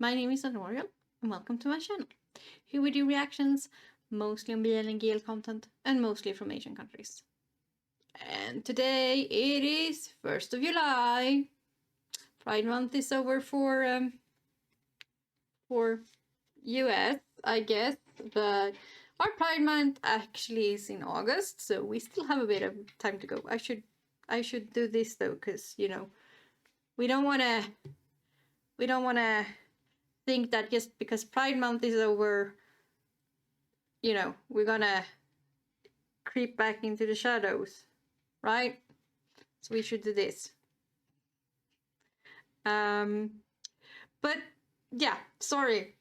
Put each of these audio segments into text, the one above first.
My name is Anoriell, and welcome to my channel. Here we do reactions, mostly on BL and GL content, and mostly from Asian countries. And today it is 1st of July. Pride Month is over for US, I guess, but our Pride Month actually is in August, so we still have a bit of time to go. I should do this though, because we don't want to think that just because Pride Month is over, we're gonna creep back into the shadows, right? So we should do this. But yeah, sorry.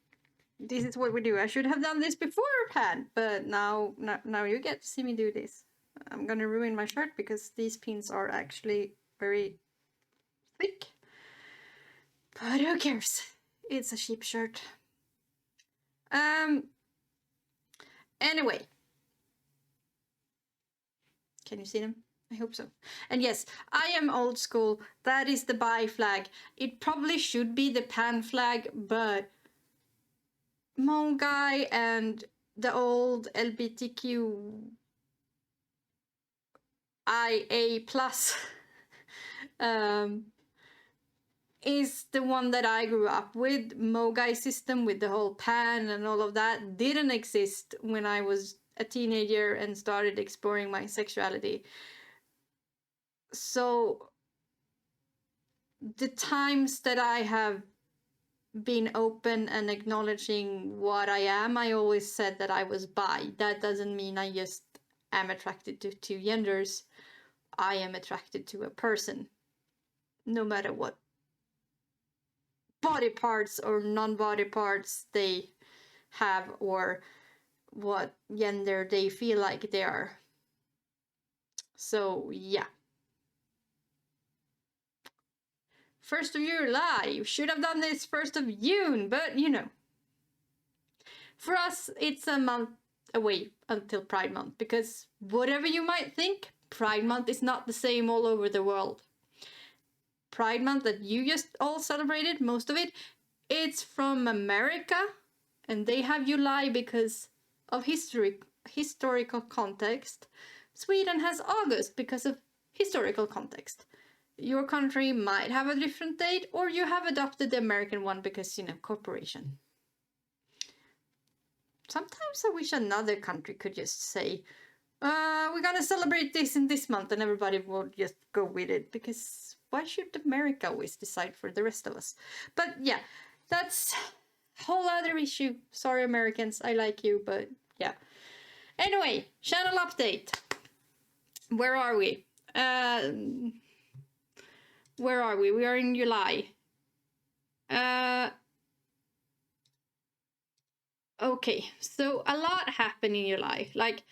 This is what we do. I should have done this beforehand, but now you get to see me do this. I'm gonna ruin my shirt because these pins are actually very thick. But who cares? It's a cheap shirt. Anyway. Can you see them? I hope so. And yes, I am old school. That is the bi flag. It probably should be the pan flag, but Mongai and the old LGBTQIA+ is the one that I grew up with. Mogai system with the whole pan and all of that didn't exist when I was a teenager and started exploring my sexuality. So the times that I have been open and acknowledging what I am, I always said that I was bi. That doesn't mean I just am attracted to two genders. I am attracted to a person, no matter what body parts or non-body parts they have or what gender they feel like they are. So yeah. 1st of July, you should have done this 1st of June, but for us it's a month away until Pride Month, because whatever you might think, Pride Month is not the same all over the world. Pride Month that you just all celebrated, most of it, it's from America, and they have July because of historical context. Sweden has August because of historical context. Your country might have a different date, or you have adopted the American one because, corporation. Sometimes I wish another country could just say, we're gonna celebrate this in this month, and everybody would just go with it, because why should America always decide for the rest of us? But yeah, that's a whole other issue. Sorry, Americans, I like you, but yeah. Anyway, channel update. Where are we? Where are we? We are in July. Okay, so a lot happened in July. Like,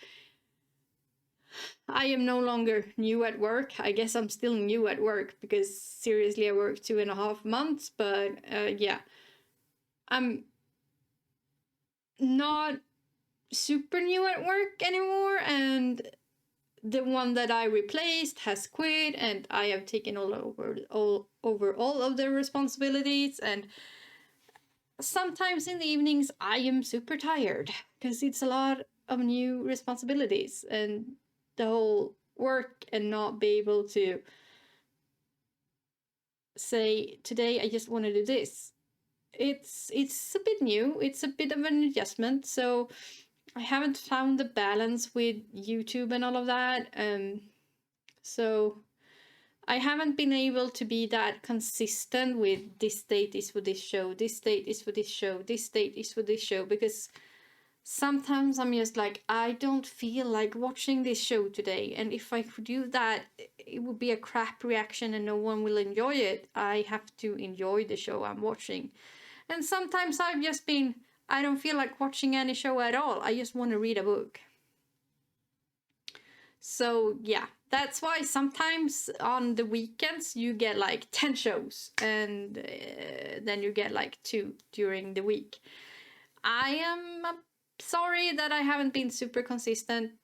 I am no longer new at work. I guess I'm still new at work because seriously I worked 2.5 months, but yeah. I'm not super new at work anymore, and the one that I replaced has quit, and I have taken over all of the responsibilities, and sometimes in the evenings I am super tired because it's a lot of new responsibilities and the whole work, and not be able to say, today I just want to do this. It's a bit new, it's a bit of an adjustment, so I haven't found the balance with YouTube and all of that. So I haven't been able to be that consistent with this date is for this show, this date is for this show, this date is for this show, because sometimes I'm just like, I don't feel like watching this show today, and if I could do that, it would be a crap reaction and no one will enjoy it. I have to enjoy the show I'm watching. And sometimes I've just been, I don't feel like watching any show at all. I just want to read a book. So yeah, that's why sometimes on the weekends you get like 10 shows, and then you get like 2 during the week. I am sorry that I haven't been super consistent,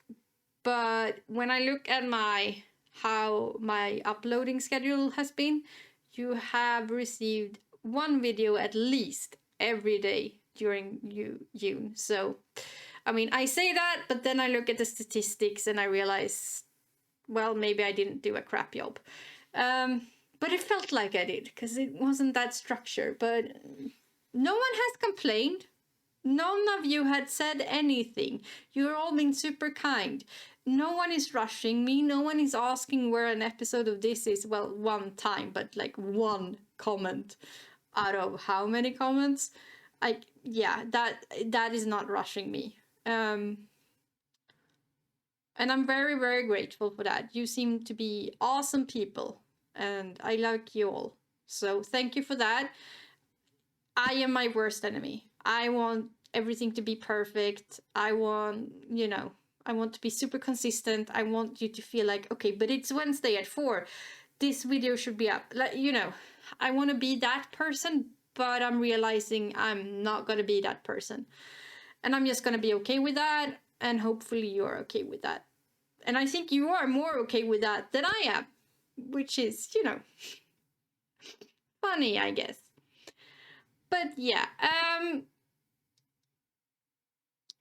but when I look at how my uploading schedule has been, you have received one video at least every day during June. So, I mean, I say that, but then I look at the statistics and I realize, well, maybe I didn't do a crap job. But it felt like I did because it wasn't that structured. But no one has complained. None of you had said anything. You're all been super kind. No one is rushing me. No one is asking where an episode of this is. Well, one time, but like one comment out of how many comments? Yeah, that is not rushing me. And I'm very, very grateful for that. You seem to be awesome people, and I like you all. So thank you for that. I am my worst enemy. I want everything to be perfect. I want, I want to be super consistent. I want you to feel like, okay, but it's Wednesday at 4. This video should be up. Like, I want to be that person, but I'm realizing I'm not going to be that person. And I'm just going to be okay with that. And hopefully you're okay with that. And I think you are more okay with that than I am, which is, funny, I guess. But yeah,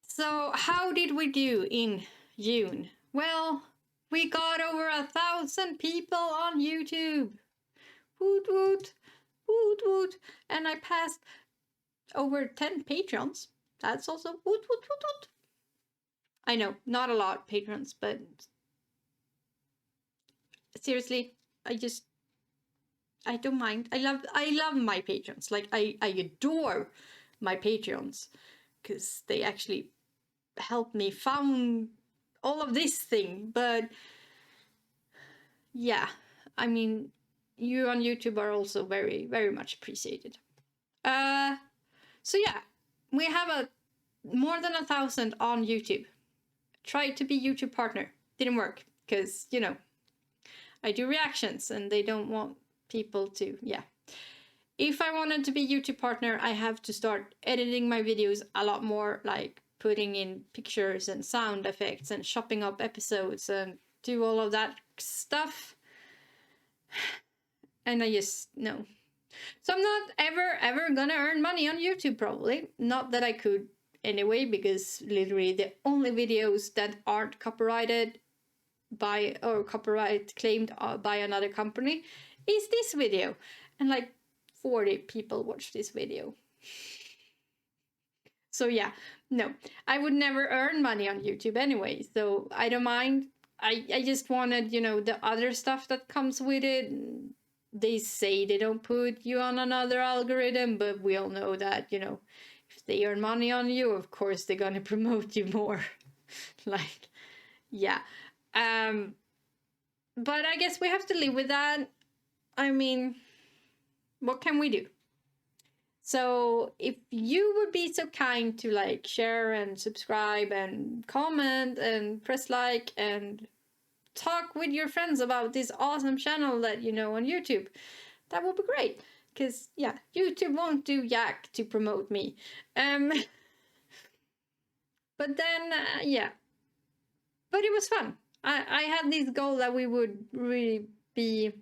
so how did we do in June? Well, we got over 1,000 people on YouTube. Woot woot, woot woot. And I passed over 10 patrons. That's also woot woot woot woot. I know, not a lot patrons, but seriously, I don't mind. I love my patrons. Like I adore my patrons because they actually help me found all of this thing. But yeah, I mean, you on YouTube are also very, very much appreciated. So yeah, we have more than 1,000 on YouTube. Tried to be YouTube partner, didn't work because I do reactions and they don't want people to. Yeah, if I wanted to be YouTube partner, I have to start editing my videos a lot more, like putting in pictures and sound effects and chopping up episodes and do all of that stuff. And I just no. So I'm not ever gonna earn money on YouTube, probably. Not that I could anyway, because literally the only videos that aren't copyrighted by or copyright claimed by another company is this video. And like 40 people watch this video. So yeah, no, I would never earn money on YouTube anyway, so I don't mind. I just wanted, the other stuff that comes with it. They say they don't put you on another algorithm, but we all know that, if they earn money on you, of course they're gonna promote you more. Like, yeah. But I guess we have to live with that. I mean, what can we do? So if you would be so kind to like share and subscribe and comment and press like and talk with your friends about this awesome channel that you know on YouTube, that would be great. Because yeah, YouTube won't do jack to promote me. But then yeah, but it was fun. I had this goal that we would really be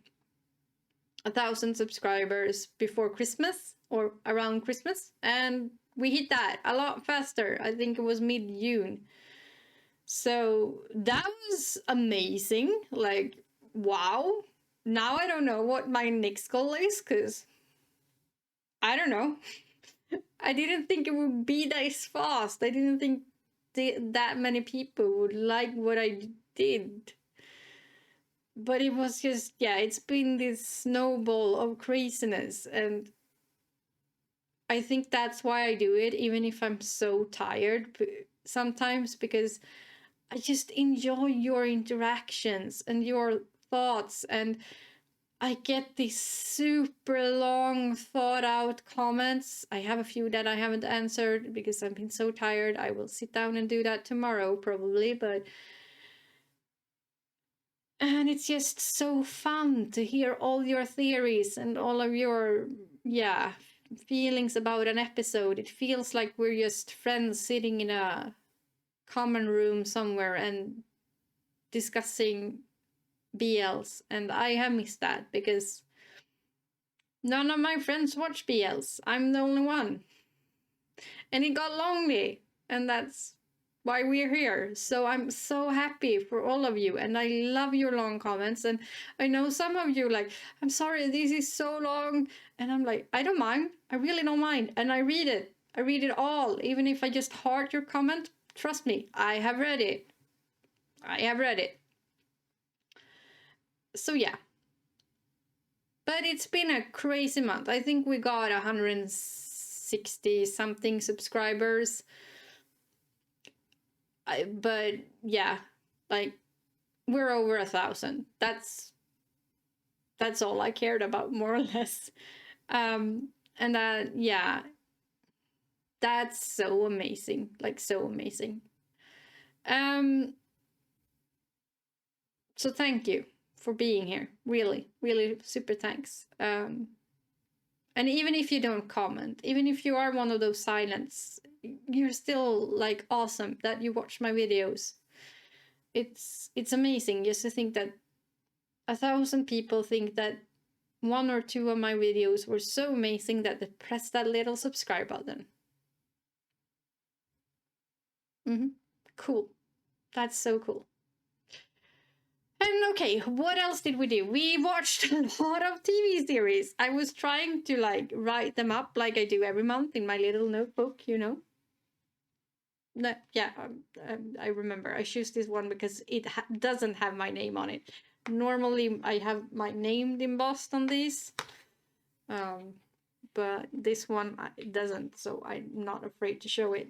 1,000 subscribers before Christmas or around Christmas, and we hit that a lot faster. I think it was mid-June. So that was amazing. Like, wow. Now I don't know what my next goal is, because I don't know. I didn't think it would be this fast. I didn't think that many people would like what I did. But it was just, yeah, it's been this snowball of craziness. And I think that's why I do it, even if I'm so tired sometimes, because I just enjoy your interactions and your thoughts. And I get these super long, thought out comments. I have a few that I haven't answered because I've been so tired. I will sit down and do that tomorrow, probably. And it's just so fun to hear all your theories and all of your, yeah, feelings about an episode. It feels like we're just friends sitting in a common room somewhere and discussing BLs. And I have missed that because none of my friends watch BLs. I'm the only one. And it got lonely, and that's why we're here. So I'm so happy for all of you, and I love your long comments. And I know some of you like, I'm sorry, this is so long, and I'm like, I don't mind. I really don't mind, and I read it. I read it all, even if I just heart your comment. Trust me, I have read it. I have read it. So yeah. But it's been a crazy month. I think we got 160 something subscribers. But yeah, like we're over 1,000. That's all I cared about, more or less. And yeah, that's so amazing, like so amazing. So thank you for being here. Really, really super thanks. And even if you don't comment, even if you are one of those silents, you're still like awesome that you watch my videos. It's amazing just to think that 1,000 people think that one or two of my videos were so amazing that they pressed that little subscribe button. Cool. That's so cool. And okay, what else did we do? We watched a lot of TV series. I was trying to like write them up like I do every month in my little notebook, you know. No, yeah, I remember. I choose this one because it doesn't have my name on it. Normally, I have my name embossed on these, but this one it doesn't, so I'm not afraid to show it.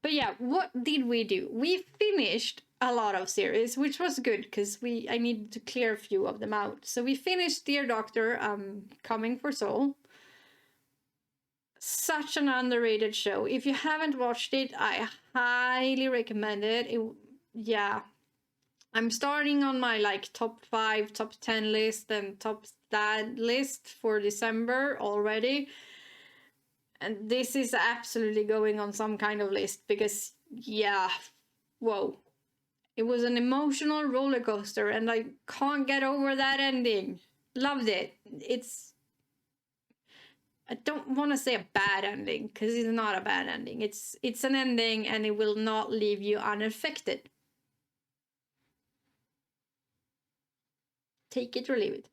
But yeah, what did we do? We finished a lot of series, which was good because I needed to clear a few of them out. So we finished Dear Doctor, Coming for Soul. Such an underrated show. If you haven't watched it, I highly recommend it. Yeah. I'm starting on my like top 5, top 10 list and top that list for December already. And this is absolutely going on some kind of list because, yeah, whoa. It was an emotional roller coaster and I can't get over that ending. Loved it. I don't want to say a bad ending because it's not a bad ending. It's an ending and it will not leave you unaffected. Take it or leave it.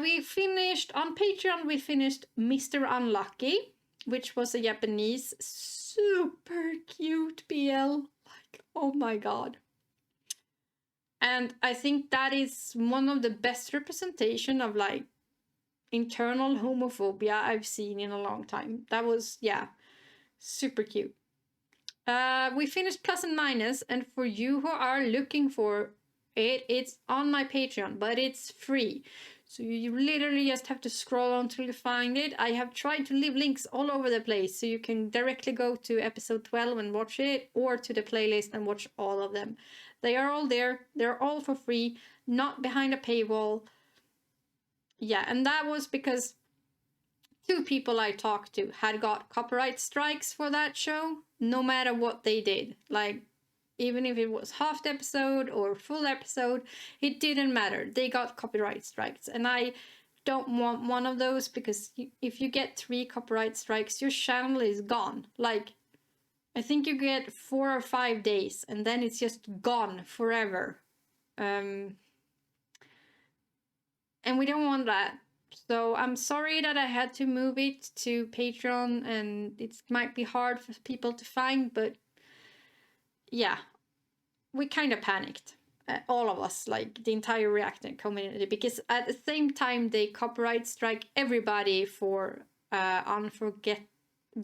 We finished on Patreon. We finished Mr. Unlucky, which was a Japanese super cute BL. Like, oh my god. And I think that is one of the best representation of like internal homophobia I've seen in a long time. That was, yeah, super cute. We finished Plus and Minus, and for you who are looking for it, it's on my Patreon, but it's free. So you literally just have to scroll until you find it. I have tried to leave links all over the place, so you can directly go to episode 12 and watch it, or to the playlist and watch all of them. They are all there. They're all for free, not behind a paywall. Yeah, and that was because 2 people I talked to had got copyright strikes for that show, no matter what they did. Like, even if it was half the episode or full episode, it didn't matter. They got copyright strikes. And I don't want one of those because if you get 3 copyright strikes, your channel is gone. Like, I think you get 4 or 5 days and then it's just gone forever. And we don't want that. So I'm sorry that I had to move it to Patreon and it might be hard for people to find, but yeah, we kind of panicked. All of us, like the entire reacting community, because at the same time they copyright strike everybody for Unforgotten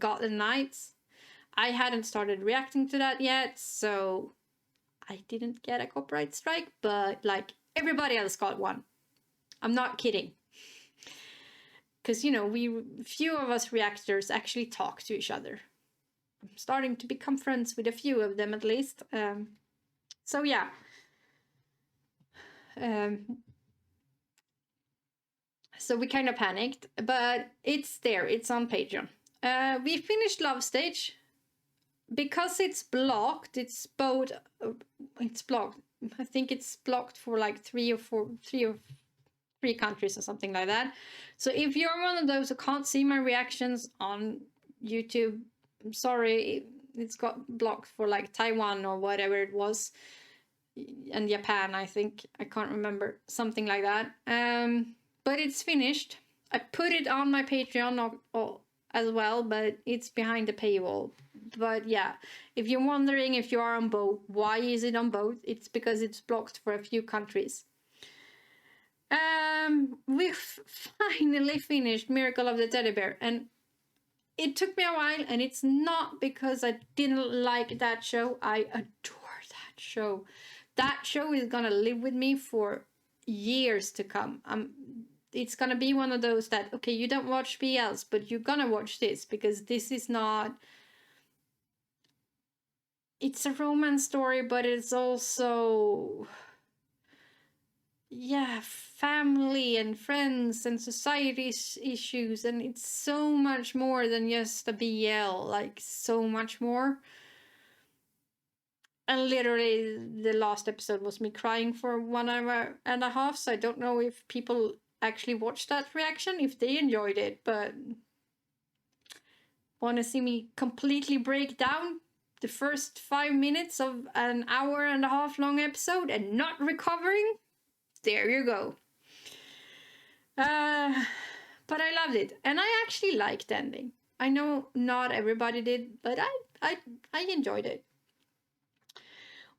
Nights. I hadn't started reacting to that yet, so I didn't get a copyright strike, but like everybody else got one. I'm not kidding. Because, you know, few of us reactors actually talk to each other. I'm starting to become friends with a few of them at least. So yeah. So we kind of panicked, but it's there. It's on Patreon. We finished Love Stage. Because it's blocked, it's blocked. I think it's blocked for like 3 or 3 countries or something like that. So if you're one of those who can't see my reactions on YouTube, I'm sorry, it's got blocked for like Taiwan or whatever it was, and Japan, I think. I can't remember, something like that. But it's finished. I put it on my Patreon as well, but it's behind the paywall. But yeah, if you're wondering if you are on both, why is it on both? It's because it's blocked for a few countries. We've finally finished Miracle of the Teddy Bear, and it took me a while, and it's not because I didn't like that show. I adore that show. That show is gonna live with me for years to come. It's gonna be one of those that, okay, you don't watch BLs, but you're gonna watch this, because this is not... It's a romance story, but it's also... yeah, family and friends and society issues, and it's so much more than just a BL, like so much more. And literally the last episode was me crying for 1.5 hours, so I don't know if people actually watched that reaction, if they enjoyed it, but want to see me completely break down the first 5 minutes of an 1.5 hour long episode and not recovering? There you go. But I loved it, and I actually liked the ending. I know not everybody did, but I enjoyed it.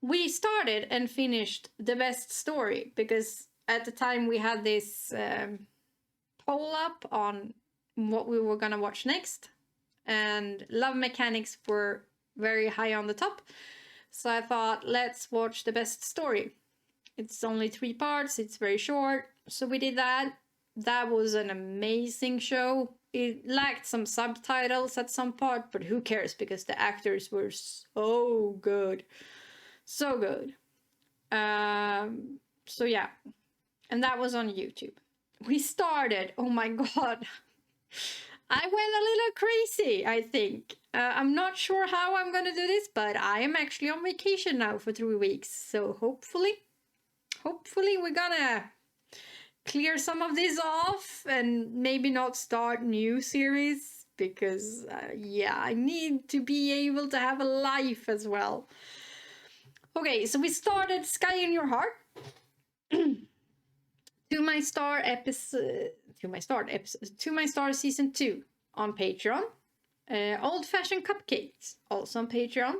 We started and finished the best story, because at the time we had this poll up on what we were gonna watch next, and Love Mechanics were very high on the top. So I thought, let's watch the best story. It's only 3 parts, it's very short, so we did that. That was an amazing show. It lacked some subtitles at some part, but who cares, because the actors were so good. So good. So yeah, and that was on YouTube. We started, oh my god, I went a little crazy, I think. I'm not sure how I'm gonna do this, but I am actually on vacation now for 3 weeks, so hopefully we're gonna clear some of this off and maybe not start new series, because yeah, I need to be able to have a life as well. Okay, so we started Sky in Your Heart. To My Star season 2 on Patreon. Old Fashioned Cupcakes, also on Patreon.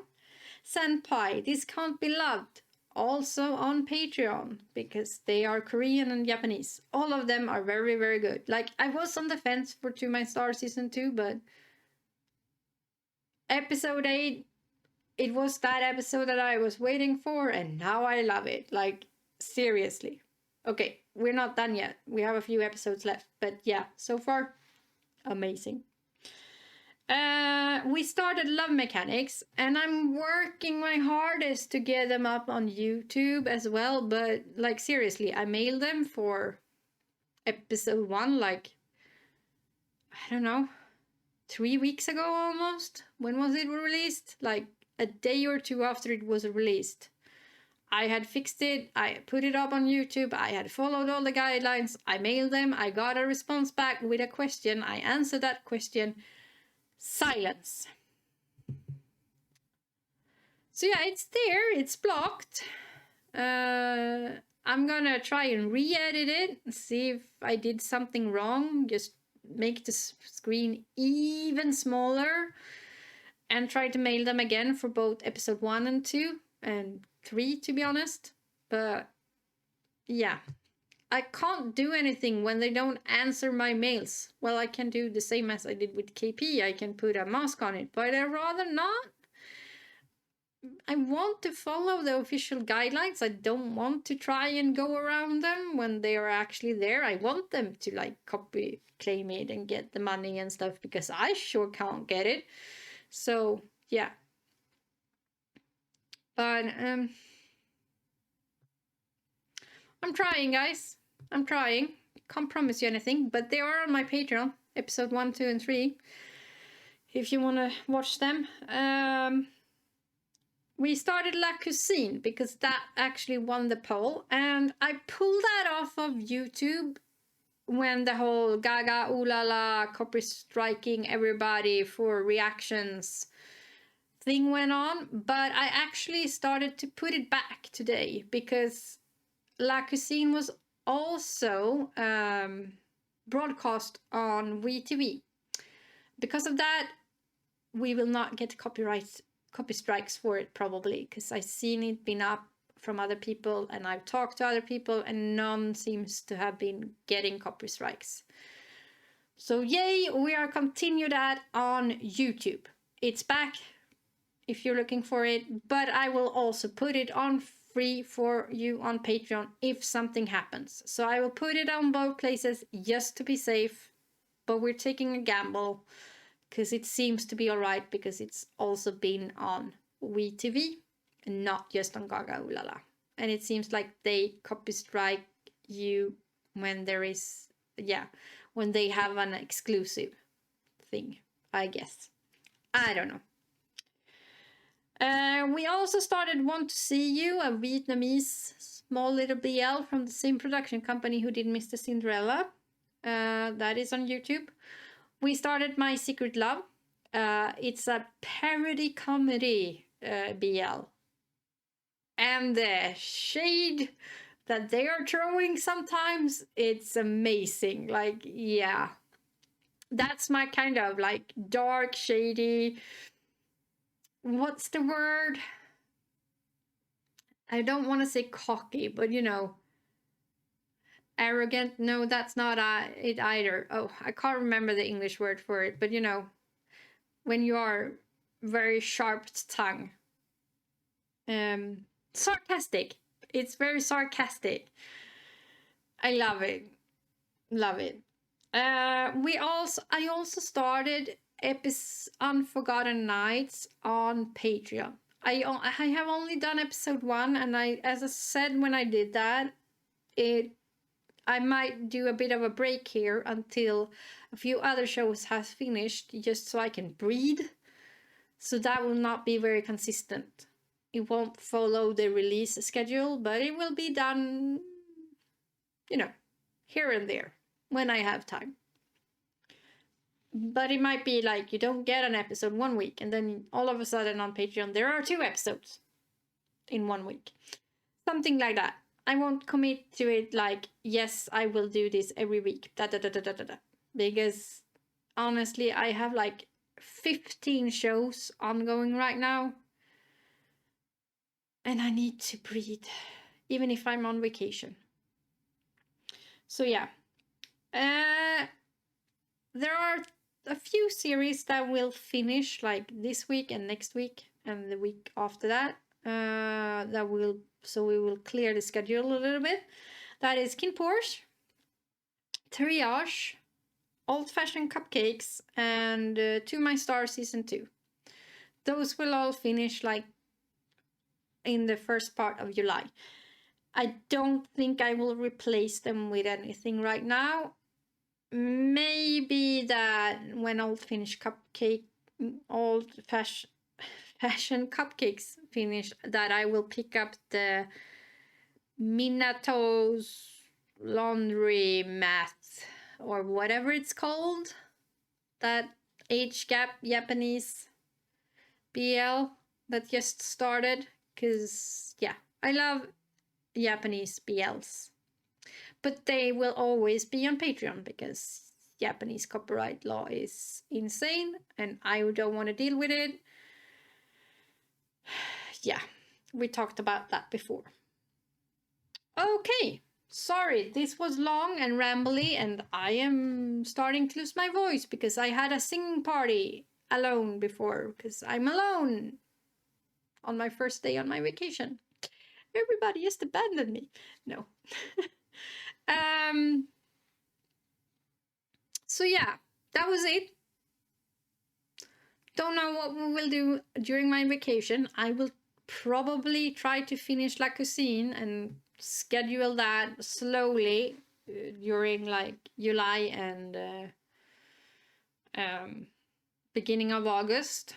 Senpai, This Can't Be Loved, also on Patreon, because they are Korean and Japanese. All of them are very, very good. Like, I was on the fence for To My Star season 2, but episode 8, it was that episode that I was waiting for, and now I love it. Like, seriously. Okay, we're not done yet. We have a few episodes left, but yeah, so far, amazing. We started Love Mechanics, and I'm working my hardest to get them up on YouTube as well, but like seriously, I mailed them for episode 1 like, I don't know, 3 weeks ago almost. When was it released? Like a day or 2 after it was released. I had fixed it, I put it up on YouTube, I had followed all the guidelines, I mailed them, I got a response back with a question, I answered that question. Silence. So yeah, it's there, it's blocked. I'm gonna try and re-edit it, see if I did something wrong, just make the screen even smaller, and try to mail them again for both episode 1 and 2 and 3, to be honest. But yeah, I can't do anything when they don't answer my mails. Well, I can do the same as I did with KP. I can put a mask on it, but I'd rather not. I want to follow the official guidelines. I don't want to try and go around them when they are actually there. I want them to like copy, claim it, and get the money and stuff, because I sure can't get it. So yeah. But I'm trying, guys. I'm trying. Can't promise you anything, but they are on my Patreon, episode 1, 2, and 3, if you want to watch them. We started La Cuisine because that actually won the poll, and I pulled that off of YouTube when the whole gaga, ooh la la, copy striking everybody for reactions thing went on. But I actually started to put it back today because La Cuisine was also broadcast on WeTV. Because of that, we will not get copy strikes for it probably, because I've seen it been up from other people and I've talked to other people and none seems to have been getting copy strikes. So yay, we are continue that on YouTube. It's back if you're looking for it, but I will also put it on free for you on Patreon if something happens. So I will put it on both places just to be safe, but we're taking a gamble because it seems to be all right because it's also been on WeTV and not just on Gaga Ooh La La. And it seems like they copy strike you when there is, when they have an exclusive thing, I guess. I don't know. We also started Want to See You, a Vietnamese small little BL from the same production company who did Mr. Cinderella. That is on YouTube. We started My Secret Love. It's a parody comedy BL. And the shade that they are throwing sometimes, it's amazing. Like, yeah. That's my kind of like dark, shady. What's the word? I don't want to say cocky, but you know, arrogant. No, that's not it either. Oh, I can't remember the English word for it, but you know, when you are very sharp tongue. Sarcastic. It's very sarcastic. I love it. Love it. I also started Unforgotten Nights on Patreon. I have only done episode 1, and as I said when I did that, I might do a bit of a break here until a few other shows have finished, just so I can breathe. So that will not be very consistent. It won't follow the release schedule, but it will be done, you know, here and there when I have time. But it might be like you don't get an episode 1 week, and then all of a sudden on Patreon there are 2 episodes in 1 week. Something like that. I won't commit to it like, yes, I will do this every week. Because honestly, I have like 15 shows ongoing right now. And I need to breathe, even if I'm on vacation. So yeah. There are a few series that will finish like this week and next week and the week after that. So we will clear the schedule a little bit. That is Kin Porsche, Triage, Old Fashioned Cupcakes, and To My Star Season 2. Those will all finish like in the first part of July. I don't think I will replace them with anything right now. Maybe that when Old Fashioned Cupcakes finish, that I will pick up the Minato's Laundry Mat or whatever it's called. That age gap Japanese BL that just started. Because, yeah, I love Japanese BLs. But they will always be on Patreon because Japanese copyright law is insane and I don't want to deal with it. Yeah, we talked about that before. Okay, sorry, this was long and rambly and I am starting to lose my voice because I had a singing party alone before because I'm alone on my first day on my vacation. Everybody just abandoned me. No. So yeah, that was it. Don't know what we will do during my vacation. I will probably try to finish La Cuisine and schedule that slowly during like July and beginning of August.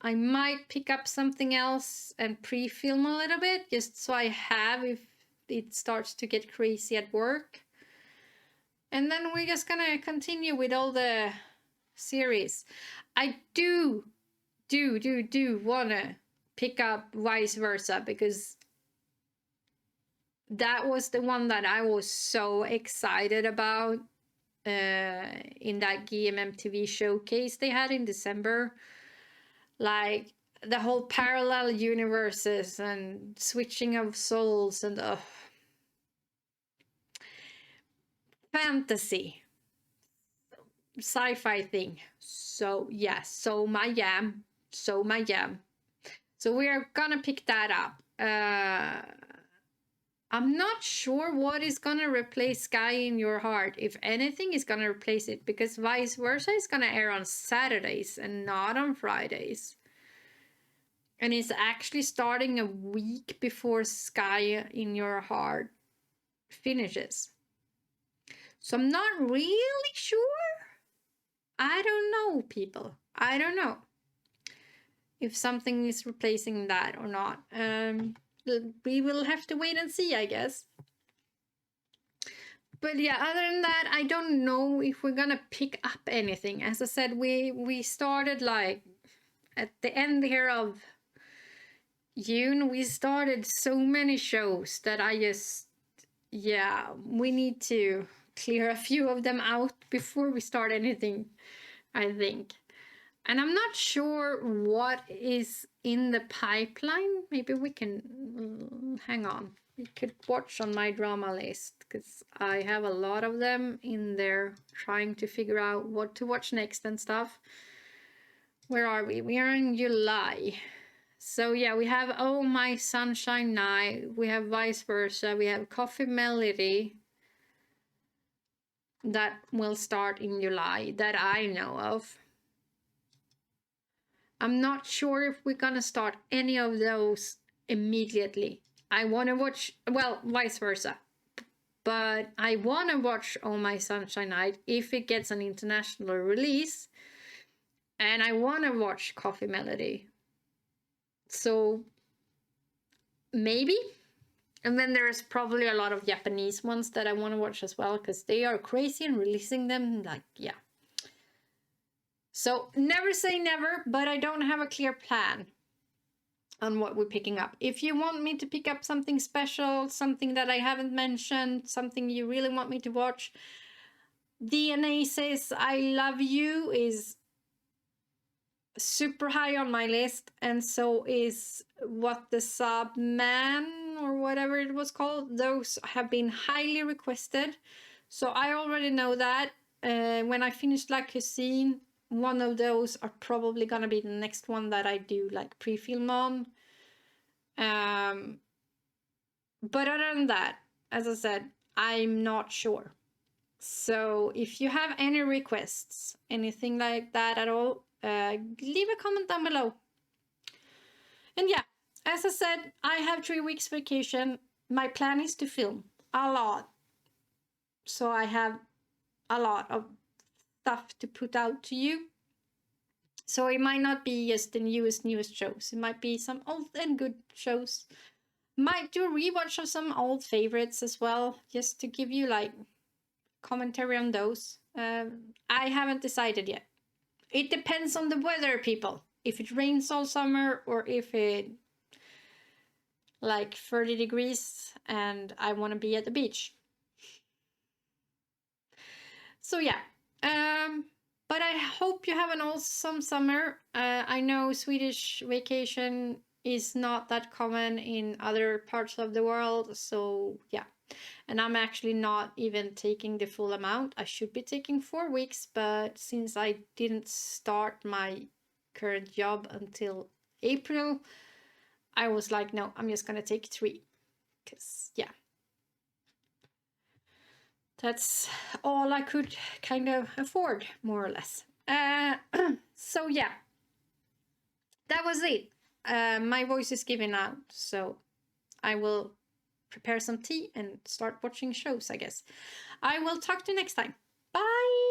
I might pick up something else and pre-film a little bit just so I have if it starts to get crazy at work. And then we're just gonna continue with all the series. I do wanna pick up Vice Versa, because that was the one that I was so excited about in that GMMTV showcase they had in December. Like the whole parallel universes and switching of souls and fantasy sci-fi thing. So yeah, so my jam. So we are gonna pick that up. I'm not sure what is gonna replace Sky in Your Heart. If anything is gonna replace it, because Vice Versa is gonna air on Saturdays and not on Fridays. And it's actually starting a week before Sky in Your Heart finishes. So I'm not really sure. I don't know, people. I don't know if something is replacing that or not. We will have to wait and see, I guess. But yeah, other than that, I don't know if we're gonna pick up anything. As I said, we started like at the end here of June. We started so many shows that I just, yeah, we need to clear a few of them out before we start anything, I think. And I'm not sure what is in the pipeline. Maybe we can hang on. We could watch on my drama list, because I have a lot of them in there, trying to figure out what to watch next and stuff. Where are we? We are in July. So yeah, we have Oh My Sunshine Night, we have Vice Versa, we have Coffee Melody. That will start in July, that I know of. I'm not sure if we're gonna start any of those immediately. I want to watch, well, Vice Versa. But I want to watch Oh My Sunshine Night if it gets an international release. And I want to watch Coffee Melody. So maybe. And then there's probably a lot of Japanese ones that I want to watch as well, because they are crazy and releasing them. Like, yeah. So never say never, but I don't have a clear plan on what we're picking up. If you want me to pick up something special, something that I haven't mentioned, something you really want me to watch, DNA Says I Love You is super high on my list, and so is What the Sub Man, or whatever it was called. Those have been highly requested, so I already know that. When I finish La Cuisine, one of those are probably gonna be the next one that I do like pre-film on. But other than that, as I said, I'm not sure. So if you have any requests, anything like that at all, leave a comment down below. And yeah, as I said, I have 3 weeks vacation. My plan is to film a lot. So I have a lot of stuff to put out to you. So it might not be just the newest shows. It might be some old and good shows. Might do a rewatch of some old favorites as well, just to give you like commentary on those. I haven't decided yet. It depends on the weather, people. If it rains all summer, or if it like 30 degrees and I want to be at the beach. So yeah, but I hope you have an awesome summer. I know Swedish vacation is not that common in other parts of the world, so yeah. And I'm actually not even taking the full amount. I should be taking 4 weeks, but since I didn't start my current job until April, I was like, no, I'm just gonna take 3. Because, yeah. That's all I could kind of afford, more or less. So, yeah. That was it. My voice is giving out, so I will prepare some tea and start watching shows, I guess. I will talk to you next time. Bye!